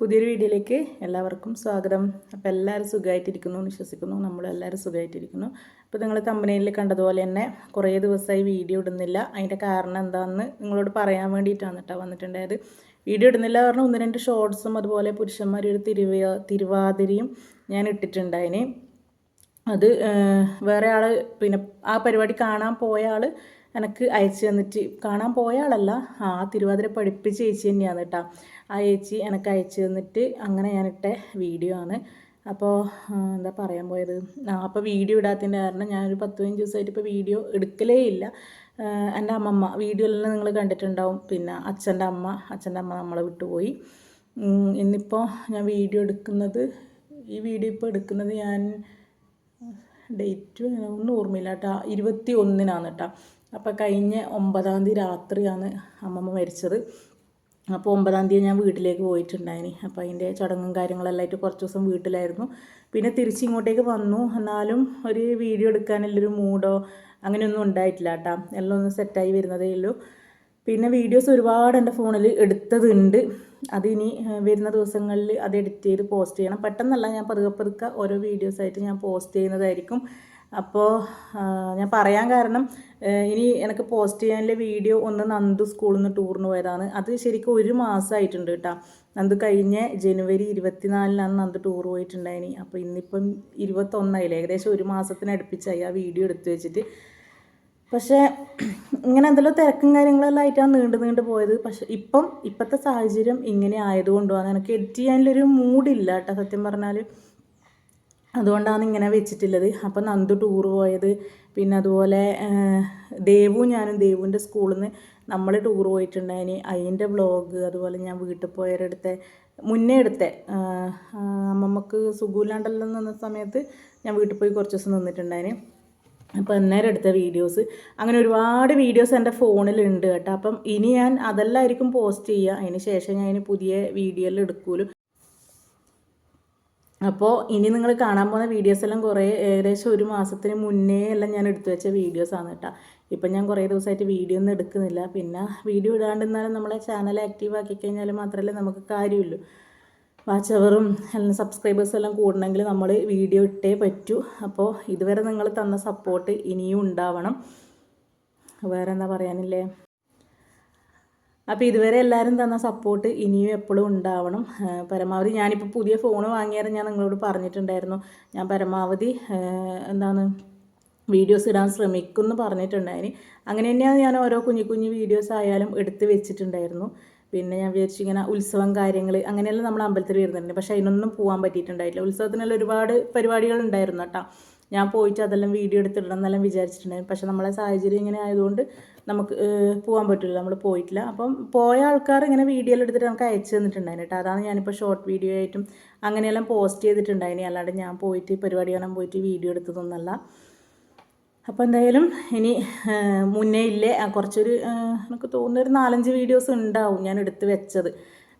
പുതിയൊരു വീഡിയോയിലേക്ക് എല്ലാവർക്കും സ്വാഗതം. അപ്പോൾ എല്ലാവരും സുഖമായിട്ടിരിക്കുന്നു എന്ന് വിശ്വസിക്കുന്നു. നമ്മളെല്ലാവരും സുഖമായിട്ടിരിക്കുന്നു. അപ്പോൾ നിങ്ങൾ തമ്പനയിൽ കണ്ടതുപോലെ തന്നെ കുറേ ദിവസമായി വീഡിയോ ഇടുന്നില്ല. അതിൻ്റെ കാരണം എന്താണെന്ന് നിങ്ങളോട് പറയാൻ വേണ്ടിയിട്ടാണ് കേട്ടോ വന്നിട്ടുണ്ടായത്. വീഡിയോ ഇടുന്നില്ല കാരണം 1-2 ഷോർട്സും അതുപോലെ പുരുഷന്മാർ ഒരു തിരുവാതിരയും ഞാൻ ഇട്ടിട്ടുണ്ടായിന്. അത് വേറെ ആൾ പിന്നെ ആ പരിപാടി കാണാൻ പോയ ആൾ എനിക്ക് അയച്ചു തന്നിട്ട്, കാണാൻ പോയ ആളല്ല, ആ തിരുവാതിര പഠിപ്പിച്ച ചേച്ചി തന്നെയാണ് കേട്ടോ. ആ ചേച്ചി എനിക്ക് അയച്ചു തന്നിട്ട് അങ്ങനെ ഞാനിട്ട വീഡിയോ ആണ്. അപ്പോൾ എന്താ പറയാൻ പോയത്, അപ്പോൾ വീഡിയോ ഇടാത്തതിൻ്റെ കാരണം ഞാനൊരു 10-15 ദിവസമായിട്ട് ഇപ്പോൾ വീഡിയോ എടുക്കലേ ഇല്ല. എൻ്റെ അമ്മമ്മ വീഡിയോയിലെല്ലാം നിങ്ങൾ കണ്ടിട്ടുണ്ടാവും. പിന്നെ അച്ഛൻ്റെ അമ്മ നമ്മളെ വിട്ടുപോയി. ഇന്നിപ്പോൾ ഞാൻ വീഡിയോ എടുക്കുന്നത്, ഈ വീഡിയോ ഇപ്പോൾ എടുക്കുന്നത് ഞാൻ ഡേറ്റ് ഒന്നും ഓർമ്മയില്ല കേട്ടോ, 21-നാണ് കേട്ടോ. അപ്പോൾ കഴിഞ്ഞ 9-ാം തീയതി രാത്രിയാണ് അമ്മമ്മ മരിച്ചത്. അപ്പോൾ 9-ാം തീയതി ഞാൻ വീട്ടിലേക്ക് പോയിട്ടുണ്ടായിന്. അപ്പോൾ അതിൻ്റെ ചടങ്ങും കാര്യങ്ങളെല്ലാം ആയിട്ട് കുറച്ച് ദിവസം വീട്ടിലായിരുന്നു. പിന്നെ തിരിച്ചിങ്ങോട്ടേക്ക് വന്നു. എന്നാലും ഒരു വീഡിയോ എടുക്കാനുള്ളൊരു മൂഡോ അങ്ങനെയൊന്നും ഉണ്ടായിട്ടില്ല കേട്ടോ. എല്ലാം ഒന്ന് സെറ്റായി വരുന്നതേ ഉള്ളൂ. പിന്നെ വീഡിയോസ് ഒരുപാട് എൻ്റെ ഫോണിൽ എടുത്തതുണ്ട്. അതിനി വരുന്ന ദിവസങ്ങളിൽ അത് എഡിറ്റ് ചെയ്ത് പോസ്റ്റ് ചെയ്യണം. പെട്ടെന്നല്ല, ഞാൻ പതുക്കെ ഓരോ വീഡിയോസായിട്ട് ഞാൻ പോസ്റ്റ് ചെയ്യുന്നതായിരിക്കും. അപ്പോൾ ഞാൻ പറയാൻ കാരണം, ഇനി എനിക്ക് പോസ്റ്റ് ചെയ്യാനുള്ള വീഡിയോ ഒന്ന് നന്ദു സ്കൂളിൽ നിന്ന് ടൂറിന് പോയതാണ്. അത് ശരിക്കും 1 മാസമായിട്ടുണ്ട് കേട്ടോ. നന്ദു കഴിഞ്ഞ ജനുവരി 24-നാണ് നന്ദു ടൂർ പോയിട്ടുണ്ടായിനി. അപ്പോൾ ഇന്നിപ്പം 21-ആയില്ലേ, ഏകദേശം 1 മാസത്തിന് അടുപ്പിച്ചായി ആ വീഡിയോ എടുത്തു വെച്ചിട്ട്. പക്ഷേ ഇങ്ങനെ എന്തെല്ലാം തിരക്കും കാര്യങ്ങളെല്ലാം ആയിട്ടാണ് നീണ്ടു പോയത്. പക്ഷേ ഇപ്പോഴത്തെ സാഹചര്യം ഇങ്ങനെ ആയതുകൊണ്ടാണ് എനിക്ക് എഡിറ്റ് ചെയ്യാനുള്ളൊരു മൂഡില്ല കേട്ടോ സത്യം പറഞ്ഞാൽ. അതുകൊണ്ടാണ് ഇങ്ങനെ വെച്ചിട്ടുള്ളത്. അപ്പം നന്ദു ടൂർ പോയത്, പിന്നെ അതുപോലെ ഞാനും ദേവുവിൻ്റെ സ്കൂളിൽ നിന്ന് നമ്മൾ ടൂർ പോയിട്ടുണ്ടായിന്, അതിൻ്റെ വ്ളോഗ്, അതുപോലെ ഞാൻ വീട്ടിൽ പോയവരെടുത്ത മുന്നേ എടുത്ത അമ്മമ്മക്ക് സുഖമില്ലാണ്ടെല്ലാം നിന്ന സമയത്ത് ഞാൻ വീട്ടിൽ പോയി കുറച്ച് ദിവസം നിന്നിട്ടുണ്ടായിന്. അപ്പോൾ അന്നേരം എടുത്ത വീഡിയോസ്, അങ്ങനെ ഒരുപാട് വീഡിയോസ് എൻ്റെ ഫോണിലുണ്ട് കേട്ടോ. അപ്പം ഇനി ഞാൻ അതെല്ലാമായിരിക്കും പോസ്റ്റ് ചെയ്യുക. അതിന് ശേഷം ഞാൻ ഇനി പുതിയ വീഡിയോയിൽ എടുക്കൂലും. അപ്പോൾ ഇനി നിങ്ങൾ കാണാൻ പോകുന്ന വീഡിയോസ് എല്ലാം ഏകദേശം 1 മാസത്തിന് മുന്നേ എല്ലാം ഞാൻ എടുത്തു വെച്ച വീഡിയോസാണ് കേട്ടോ. ഇപ്പം ഞാൻ കുറേ ദിവസമായിട്ട് വീഡിയോ ഒന്നും എടുക്കുന്നില്ല. പിന്നെ വീഡിയോ ഇടാണ്ടിരുന്നാലും നമ്മളെ ചാനൽ ആക്റ്റീവ് ആക്കി കഴിഞ്ഞാൽ മാത്രമല്ലേ നമുക്ക് കാര്യമുള്ളൂ. വാച്ച് അവറും സബ്സ്ക്രൈബേഴ്സും എല്ലാം കൂടണമെങ്കിൽ നമ്മൾ വീഡിയോ ഇട്ടേ പറ്റൂ. അപ്പോൾ ഇതുവരെ നിങ്ങൾ തന്ന സപ്പോർട്ട് ഇനിയും ഉണ്ടാവണം. വേറെ എന്താ പറയാനില്ലേ. അപ്പോൾ ഇതുവരെ എല്ലാവരും തന്ന സപ്പോർട്ട് ഇനിയും എപ്പോഴും ഉണ്ടാവണം. പരമാവധി ഞാനിപ്പോൾ പുതിയ ഫോൺ വാങ്ങിയാൽ ഞാൻ നിങ്ങളോട് പറഞ്ഞിട്ടുണ്ടായിരുന്നു, ഞാൻ പരമാവധി വീഡിയോസ് ഇടാൻ ശ്രമിക്കുമെന്ന് പറഞ്ഞിട്ടുണ്ടായിന്. അങ്ങനെ തന്നെയാണ് ഞാൻ ഓരോ കുഞ്ഞു വീഡിയോസ് ആയാലും എടുത്ത് വെച്ചിട്ടുണ്ടായിരുന്നു. പിന്നെ ഞാൻ വിചാരിച്ചു ഇങ്ങനെ ഉത്സവം കാര്യങ്ങൾ അങ്ങനെയെല്ലാം നമ്മൾ അമ്പലത്തിൽ വരുന്നുണ്ട്. പക്ഷേ അതിനൊന്നും പോകാൻ പറ്റിയിട്ടുണ്ടായില്ല. ഉത്സവത്തിനെല്ലാം ഒരുപാട് പരിപാടികൾ ഉണ്ടായിരുന്നു കേട്ടോ. ഞാൻ പോയിട്ട് അതെല്ലാം വീഡിയോ എടുത്തിടണം എന്നെല്ലാം വിചാരിച്ചിട്ടുണ്ടായിരുന്നു. പക്ഷേ നമ്മളെ സാഹചര്യം ഇങ്ങനെ ആയതുകൊണ്ട് നമുക്ക് പോകാൻ പറ്റില്ല, നമ്മൾ പോയിട്ടില്ല. അപ്പം പോയ ആൾക്കാർ ഇങ്ങനെ വീഡിയോയിൽ എടുത്തിട്ട് നമുക്ക് അയച്ചു തന്നിട്ടുണ്ടായിരുന്നു കേട്ടോ. അതാണ് ഞാനിപ്പോൾ ഷോർട്ട് വീഡിയോ ആയിട്ടും അങ്ങനെയെല്ലാം പോസ്റ്റ് ചെയ്തിട്ടുണ്ടായിന്. അല്ലാണ്ട് ഞാൻ പോയിട്ട് പരിപാടി കാണാൻ പോയിട്ട് വീഡിയോ എടുത്തതൊന്നല്ല. അപ്പോൾ എന്തായാലും ഇനി മുന്നേ ഇല്ലേ കുറച്ചൊരു എനിക്ക് തോന്നുന്നൊരു 4-5 വീഡിയോസ് ഉണ്ടാവും ഞാൻ എടുത്ത് വെച്ചത്.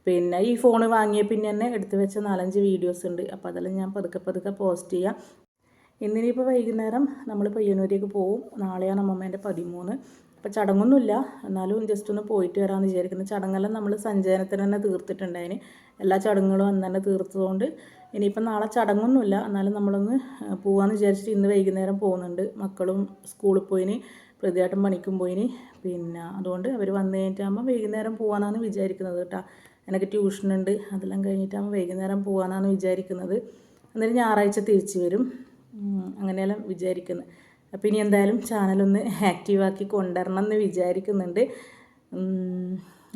പിന്നെ ഈ ഫോൺ വാങ്ങിയ പിന്നെ തന്നെ എടുത്ത് വെച്ച 4-5 വീഡിയോസ് ഉണ്ട്. അപ്പോൾ അതെല്ലാം ഞാൻ പതുക്കെ പോസ്റ്റ് ചെയ്യാം. ഇന്നിനിപ്പോൾ വൈകുന്നേരം നമ്മൾ പയ്യന്നൂരേക്ക് പോവും. നാളെയാണ് അമ്മമ്മേൻ്റെ 13. അപ്പോൾ ചടങ്ങൊന്നുമില്ല, എന്നാലും ജസ്റ്റ് ഒന്ന് പോയിട്ട് വരാമെന്ന് വിചാരിക്കുന്നു. ചടങ്ങെല്ലാം നമ്മൾ സഞ്ചയനത്തിന് തന്നെ തീർത്തിട്ടുണ്ടായിന്. എല്ലാ ചടങ്ങുകളും അന്ന് തന്നെ തീർത്തതുകൊണ്ട് ഇനിയിപ്പം നാളെ ചടങ്ങൊന്നുമില്ല, എന്നാലും നമ്മളൊന്ന് പോകാമെന്ന് വിചാരിച്ചിട്ട് ഇന്ന് വൈകുന്നേരം പോകുന്നുണ്ട്. മക്കളും സ്കൂളിൽ പോയിന്, പ്രതിയായിട്ടും പണിക്കും പോയിന്. പിന്നെ അതുകൊണ്ട് അവർ വന്നു കഴിഞ്ഞിട്ടാകുമ്പോൾ വൈകുന്നേരം പോകാനാണ് വിചാരിക്കുന്നത് കേട്ടോ. എനിക്ക് ട്യൂഷനുണ്ട്, അതെല്ലാം കഴിഞ്ഞിട്ടാകുമ്പോൾ വൈകുന്നേരം പോകാനാണ് വിചാരിക്കുന്നത്. എന്നിട്ട് ഞായറാഴ്ച തിരിച്ച് വരും, അങ്ങനെയെല്ലാം വിചാരിക്കുന്നത്. അപ്പോൾ ഇനി എന്തായാലും ചാനലൊന്ന് ആക്റ്റീവാക്കി കൊണ്ടുവരണം എന്ന് വിചാരിക്കുന്നുണ്ട്.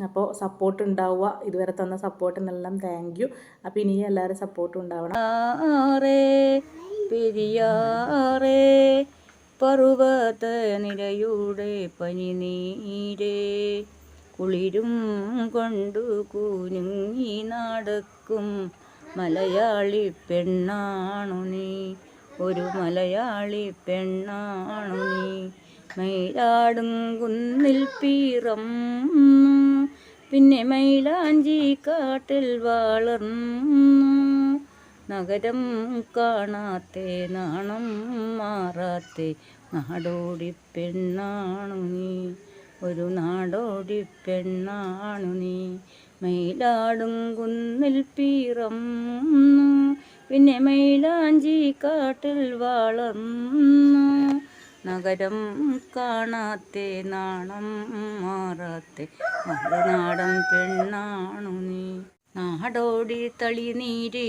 അപ്പോൾ സപ്പോർട്ട് ഉണ്ടാവുക, ഇതുവരെ തന്ന സപ്പോർട്ടിനെല്ലാം താങ്ക് യു. അപ്പോൾ ഇനി എല്ലാവരും സപ്പോർട്ടും ഉണ്ടാവണം. പെരിയാറേ പർവ്വത നിരയുടെ പനിനീരേ കുളിരും കൊണ്ടു കുനുങ്ങി നടക്കും മലയാളി പെണ്ണാണു നീ, ഒരു മലയാളി പെണ്ണാണു നീ. മയിലാടും കുന്നിൽ പിറന്നു, പിന്നെ മൈലാഞ്ചി കാട്ടിൽ വളർന്നു. നഗരം കാണാത്തെ നാണം മാറാത്തെ നാടോടി പെണ്ണാണു നീ, ഒരു നാടോടി പെണ്ണാണു നീ. മയിലാടും കുന്നിൽ പിറന്നു, പിന്നെ മൈലാഞ്ചി കാട്ടിൽ വളർന്നു. നഗരം കാണാത്തെ നാണം മാറാത്തെ മറുനാടൻ പെണ്ണാണു നീ. നാടോടി തളിനീര്